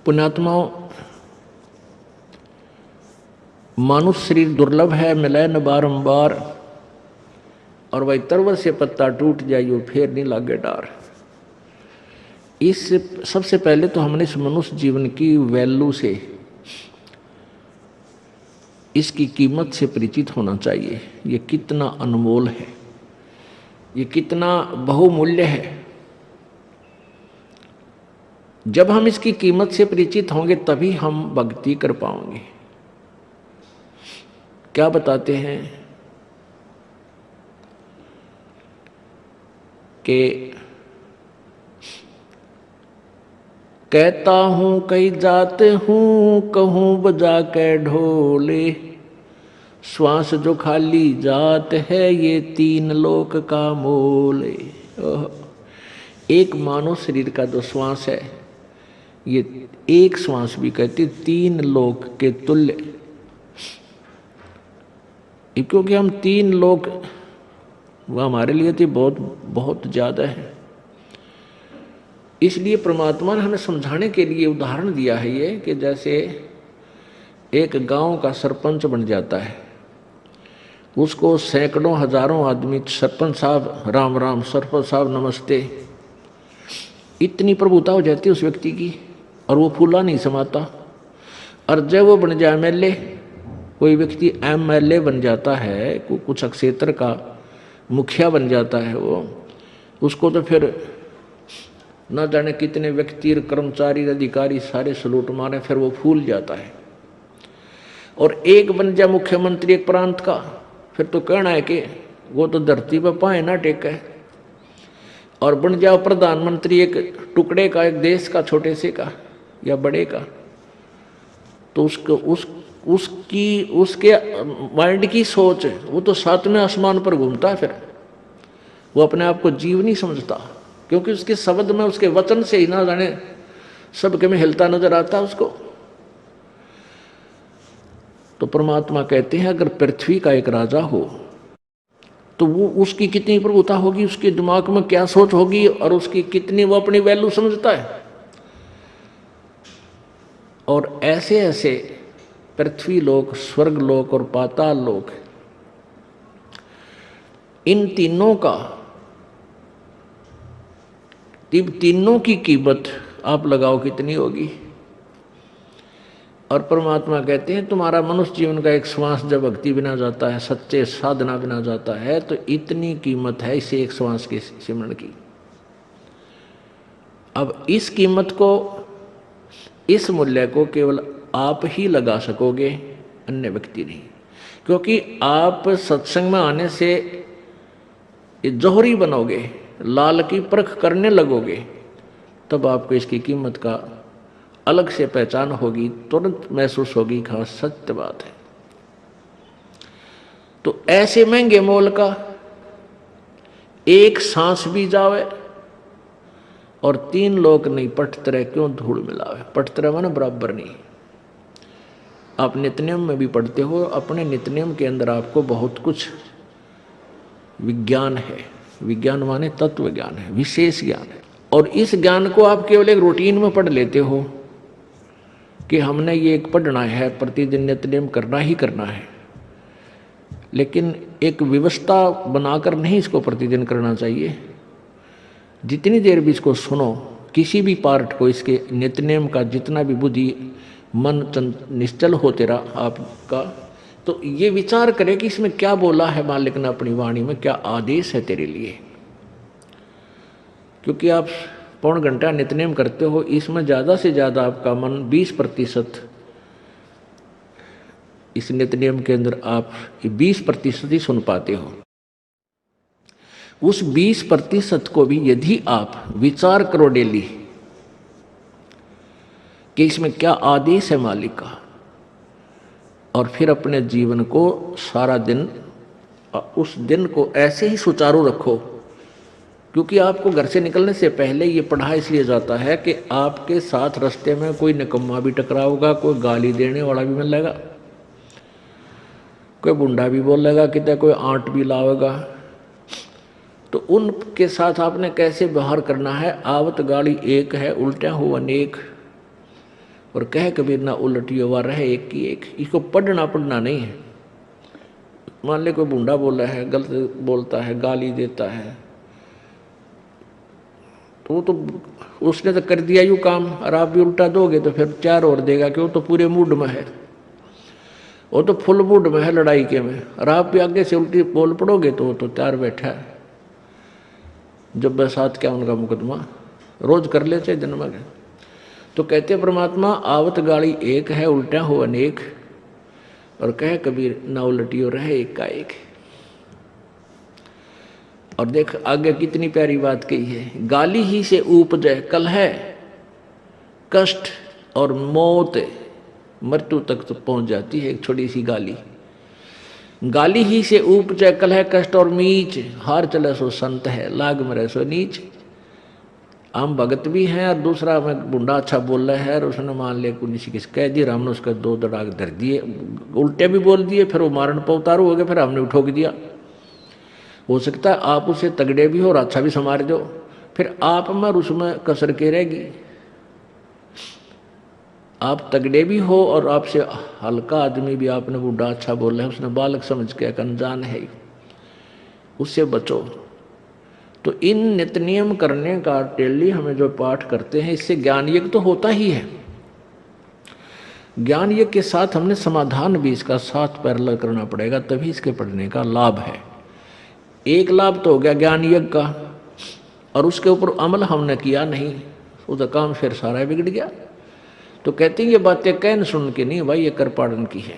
पुण्यात्माओं, मानुष शरीर दुर्लभ है, मिले न बारंबार, और वही तरवर से पत्ता टूट जाइयो फिर नहीं लागे डार। इस सबसे पहले तो हमने इस मनुष्य जीवन की वैल्यू से, इसकी कीमत से परिचित होना चाहिए। ये कितना अनमोल है, ये कितना बहुमूल्य है। जब हम इसकी कीमत से परिचित होंगे तभी हम भक्ति कर पाएंगे। क्या बताते हैं कि कहता हूं कई जात हूं, कहूं बजा के ढोले, श्वास जो खाली जात है ये तीन लोक का मोले। एक मानव शरीर का जो श्वास है, ये एक श्वास भी कहते तीन लोक के तुल्य, क्योंकि हम तीन लोक वो हमारे लिए तो बहुत बहुत ज्यादा है। इसलिए परमात्मा ने हमें समझाने के लिए उदाहरण दिया है ये, कि जैसे एक गांव का सरपंच बन जाता है, उसको सैकड़ों हजारों आदमी सरपंच साहब राम राम, सरपंच साहब नमस्ते, इतनी प्रभुता हो जाती है उस व्यक्ति की, और वो फूला नहीं समाता। और जब वो बन जाए एमएलए, कोई व्यक्ति एमएलए बन जाता है, कुछ क्षेत्र का मुखिया बन जाता है वो, उसको तो फिर न जाने कितने व्यक्ति, कर्मचारी, अधिकारी सारे सलूट मारे, फिर वो फूल जाता है। और एक बन जाए मुख्यमंत्री एक प्रांत का, फिर तो कहना है कि वो तो धरती पर पाए ना टेके। और बन जाओ प्रधानमंत्री एक टुकड़े का, एक देश का, छोटे से का या बड़े का, तो उसके माइंड की सोच है, वो तो सातवें आसमान पर घूमता है। फिर वो अपने आप को जीव नहीं समझता, क्योंकि उसके शब्द में, उसके वचन से ही ना जाने सबके में हिलता नजर आता है उसको। तो परमात्मा कहते हैं अगर पृथ्वी का एक राजा हो तो वो उसकी कितनी प्रभुता होगी, उसके दिमाग में क्या सोच होगी, और उसकी कितनी वो अपनी वैल्यू समझता है। और ऐसे ऐसे पृथ्वी लोक, स्वर्ग लोक और पाताल लोक, इन तीनों की कीमत आप लगाओ कितनी होगी। और परमात्मा कहते हैं तुम्हारा मनुष्य जीवन का एक श्वास जब भक्ति बिना जाता है, सच्चे साधना बिना जाता है, तो इतनी कीमत है इसे एक श्वास के सिमरण की। अब इस कीमत को, इस मूल्य को केवल आप ही लगा सकोगे, अन्य व्यक्ति नहीं। क्योंकि आप सत्संग में आने से जौहरी बनोगे, लाल की परख करने लगोगे, तब आपको इसकी कीमत का अलग से पहचान होगी, तुरंत महसूस होगी कि हाँ सत्य बात है। तो ऐसे महंगे मोल का एक सांस भी जावे और तीन लोग नहीं पटतरे क्यों धूल मिलावे। पटतरे माने बराबर नहीं। आप नित्यनियम में भी पढ़ते हो, अपने नित्यनियम के अंदर आपको बहुत कुछ विज्ञान है। विज्ञान माने तत्व ज्ञान है, विशेष ज्ञान है। और इस ज्ञान को आप केवल एक रूटीन में पढ़ लेते हो कि हमने ये एक पढ़ना है, प्रतिदिन नित्यनियम करना ही करना है, लेकिन एक व्यवस्था बनाकर नहीं इसको प्रतिदिन करना चाहिए। जितनी देर भी इसको सुनो, किसी भी पार्ट को, इसके नित्यनियम का जितना भी बुद्धि मन निश्चल हो तेरा आपका, तो ये विचार करे कि इसमें क्या बोला है मालिक ने अपनी वाणी में, क्या आदेश है तेरे लिए। क्योंकि आप पौन घंटा नित्यनेम करते हो, इसमें ज़्यादा से ज़्यादा आपका मन 20% इस नित्यनेम के अंदर आप 20% ही सुन पाते हो। उस 20% को भी यदि आप विचार करो डेली कि इसमें क्या आदेश है मालिक का, और फिर अपने जीवन को सारा दिन, उस दिन को ऐसे ही सुचारू रखो। क्योंकि आपको घर से निकलने से पहले ये पढ़ा इसलिए जाता है कि आपके साथ रास्ते में कोई निकम्मा भी टकराओगा, कोई गाली देने वाला भी मिलेगा, कोई बुंडा भी बोलेगा, कितने कोई आंट भी लावेगा। तो उनके साथ आपने कैसे व्यवहार करना है। आवत गाड़ी एक है, उल्टा हो अनेक। और कह कबीर ना उलटियो वा रहे एक की एक। इसको पढ़ना पढ़ना नहीं है। मान ले कोई बूढ़ा बोला है, गलत बोलता है, गाली देता है, तो उसने तो कर दिया यूँ काम, और आप भी उल्टा दोगे तो फिर 4 और देगा कि वो तो पूरे मूड में है, वो तो फुल मूड में है लड़ाई के में, और आप भी आगे से उल्टी बोल पड़ोगे तो वो तो 4 बैठा है। जब बरसात क्या उनका मुकदमा रोज कर लेते जन्म के। तो कहते परमात्मा आवत गाड़ी एक है, उल्टा हो अनेक, और कहे कबीर ना उलटियो रहे एक का एक। और देख आगे कितनी प्यारी बात कही है, गाली ही से उपजे कलह कष्ट और मौत, मृत्यु तक तो पहुंच जाती है एक छोटी सी गाली। गाली ही से उपजे कलह कष्ट और मीच, हार चले सो संत है लाग मरे सो नीच। हम भगत भी हैं और दूसरा में बुंडा अच्छा बोल रहा है और उसने मान लिया किसी किस कह दिया, हमने उसका 2 दड़ाक धर दिए, उल्टे भी बोल दिए, फिर वो मारण पर उतारू हो गए, फिर हमने उठोक दिया। हो सकता है आप उसे तगड़े भी हो और अच्छा भी संवार दो, फिर आप में और उसमें कसर के रहेगी। आप तगड़े भी हो और आपसे हल्का आदमी भी आपने बूढ़ा अच्छा बोला है, उसने बालक समझ के अनजान है, उससे बचो। तो इन नित्य नियम करने का डेली हमें जो पाठ करते हैं, इससे ज्ञान यज्ञ तो होता ही है। ज्ञान यज्ञ के साथ हमने समाधान भी इसका साथ पैरेलल करना पड़ेगा, तभी इसके पढ़ने का लाभ है। एक लाभ तो हो गया ज्ञान यज्ञ का, और उसके ऊपर अमल हमने किया नहीं, उसका काम फिर सारा बिगड़ गया। तो कहते हैं ये बातें कहन सुन के नहीं भाई, ये कर पाड़न की है।